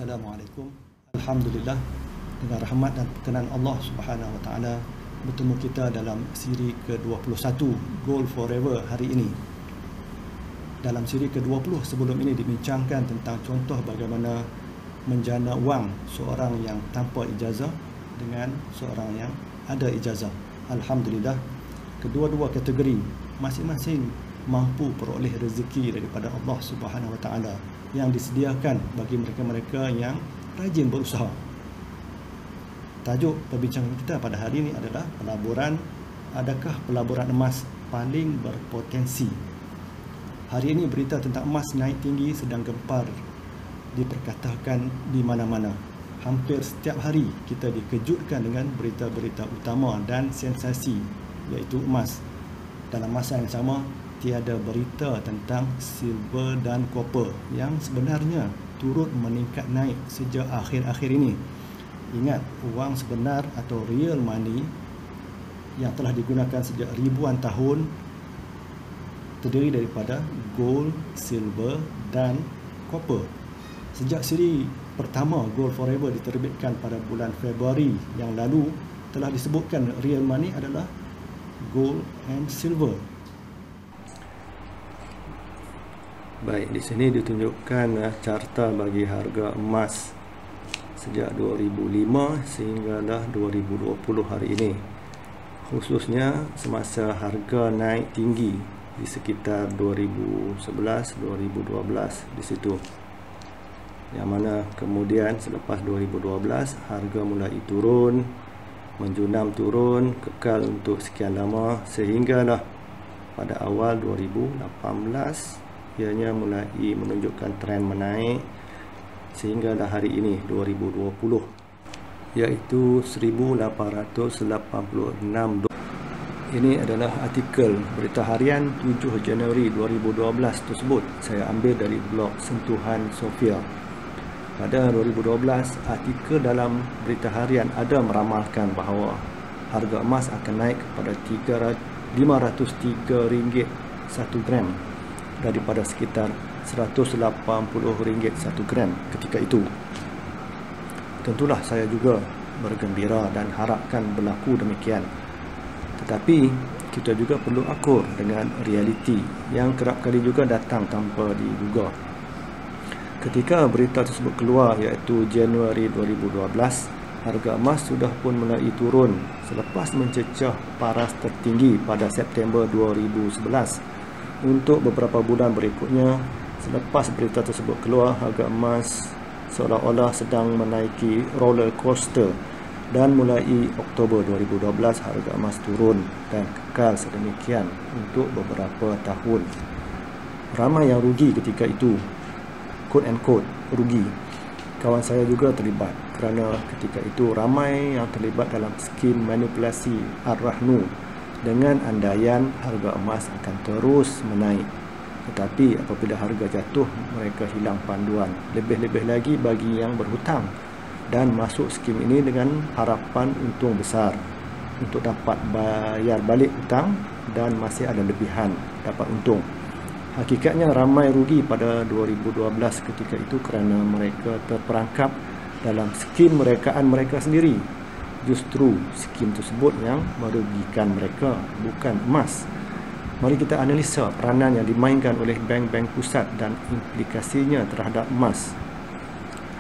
Assalamualaikum. Alhamdulillah, dengan rahmat dan perkenan Allah Subhanahu Wa Taala, bertemu kita dalam siri ke-21 Gold Forever hari ini. Dalam siri ke-20 sebelum ini dibincangkan tentang contoh bagaimana menjana wang seorang yang tanpa ijazah dengan seorang yang ada ijazah. Alhamdulillah, kedua-dua kategori masing-masing mampu peroleh rezeki daripada Allah Subhanahu Wa Taala yang disediakan bagi mereka-mereka yang rajin berusaha. Tajuk perbincangan kita pada hari ini adalah pelaburan. Adakah pelaburan emas paling berpotensi? Hari ini berita tentang emas naik tinggi sedang gempar diperkatakan di mana-mana. Hampir setiap hari kita dikejutkan dengan berita-berita utama dan sensasi, iaitu emas. Dalam masa yang sama, tiada berita tentang silver dan copper yang sebenarnya turut meningkat naik sejak akhir-akhir ini. Ingat, wang sebenar atau real money yang telah digunakan sejak ribuan tahun terdiri daripada gold, silver dan copper. Sejak siri pertama Gold Forever diterbitkan pada bulan Februari yang lalu, telah disebutkan real money adalah gold and silver. Baik, di sini ditunjukkan carta bagi harga emas sejak 2005 sehinggalah 2020 hari ini. Khususnya semasa harga naik tinggi di sekitar 2011-2012 di situ. Yang mana kemudian selepas 2012 harga mulai turun, menjunam turun, kekal untuk sekian lama sehinggalah pada awal 2018 ianya mulai menunjukkan tren menaik sehinggalah hari ini 2020, iaitu 1886. Ini adalah artikel berita harian 7 Januari 2012 tersebut. Saya ambil dari blog Sentuhan Sofia. Pada 2012, artikel dalam berita harian ada meramalkan bahawa harga emas akan naik kepada RM503 1 gram daripada sekitar RM180 1 gram ketika itu. Tentulah saya juga bergembira dan harapkan berlaku demikian. Tetapi kita juga perlu akur dengan realiti yang kerap kali juga datang tanpa diduga. Ketika berita tersebut keluar, iaitu Januari 2012, harga emas sudah pun mulai turun selepas mencecah paras tertinggi pada September 2011. Untuk beberapa bulan berikutnya, selepas berita tersebut keluar, harga emas seolah-olah sedang menaiki roller coaster, dan mulai Oktober 2012 harga emas turun dan kekal sedemikian untuk beberapa tahun. Ramai yang rugi ketika itu, quote and quote rugi. Kawan saya juga terlibat kerana ketika itu ramai yang terlibat dalam skim manipulasi Ar-Rahnu dengan andaian harga emas akan terus menaik. Tetapi apabila harga jatuh, mereka hilang panduan. Lebih-lebih lagi bagi yang berhutang dan masuk skim ini dengan harapan untung besar untuk dapat bayar balik hutang dan masih ada lebihan dapat untung. Hakikatnya ramai rugi pada 2012 ketika itu kerana mereka terperangkap dalam skim rekaan mereka sendiri. Justru skim tersebut yang merugikan mereka, bukan emas. Mari kita analisa peranan yang dimainkan oleh bank-bank pusat dan implikasinya terhadap emas.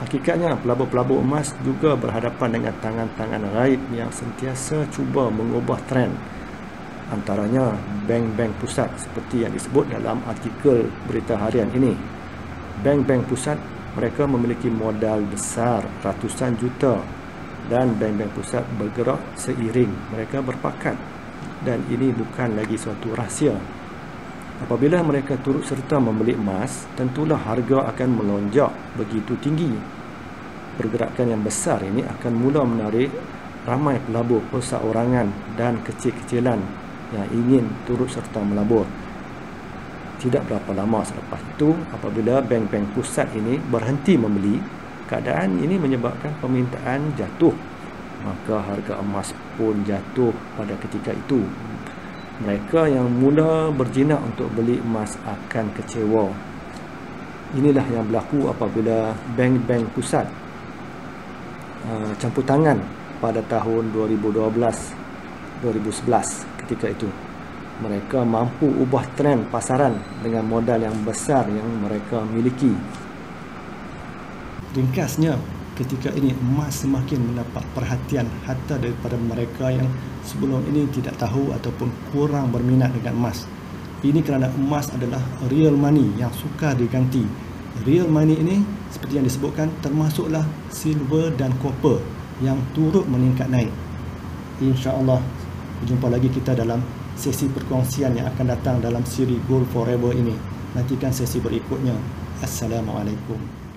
Hakikatnya pelabur-pelabur emas juga berhadapan dengan tangan-tangan gaib yang sentiasa cuba mengubah trend. Antaranya bank-bank pusat seperti yang disebut dalam artikel berita harian ini. Bank-bank pusat mereka memiliki modal besar ratusan juta, dan bank-bank pusat bergerak seiring mereka berpakat, dan ini bukan lagi suatu rahsia. Apabila mereka turut serta membeli emas, tentulah harga akan melonjak begitu tinggi. Pergerakan yang besar ini akan mula menarik ramai pelabur perseorangan dan kecil-kecilan yang ingin turut serta melabur. Tidak berapa lama selepas itu, apabila bank-bank pusat ini berhenti membeli, keadaan ini menyebabkan permintaan jatuh. Maka harga emas pun jatuh pada ketika itu. Mereka yang mula berjinak untuk beli emas akan kecewa. Inilah yang berlaku apabila bank-bank pusat campur tangan pada tahun 2012-2011. Ketika itu mereka mampu ubah trend pasaran dengan modal yang besar yang mereka miliki. Ringkasnya, ketika ini emas semakin mendapat perhatian hatta daripada mereka yang sebelum ini tidak tahu ataupun kurang berminat dengan emas. Ini kerana emas adalah real money yang sukar diganti. Real money ini seperti yang disebutkan termasuklah silver dan copper yang turut meningkat naik. InsyaAllah berjumpa lagi kita dalam sesi perkongsian yang akan datang dalam siri Gold Forever ini. Nantikan sesi berikutnya. Assalamualaikum.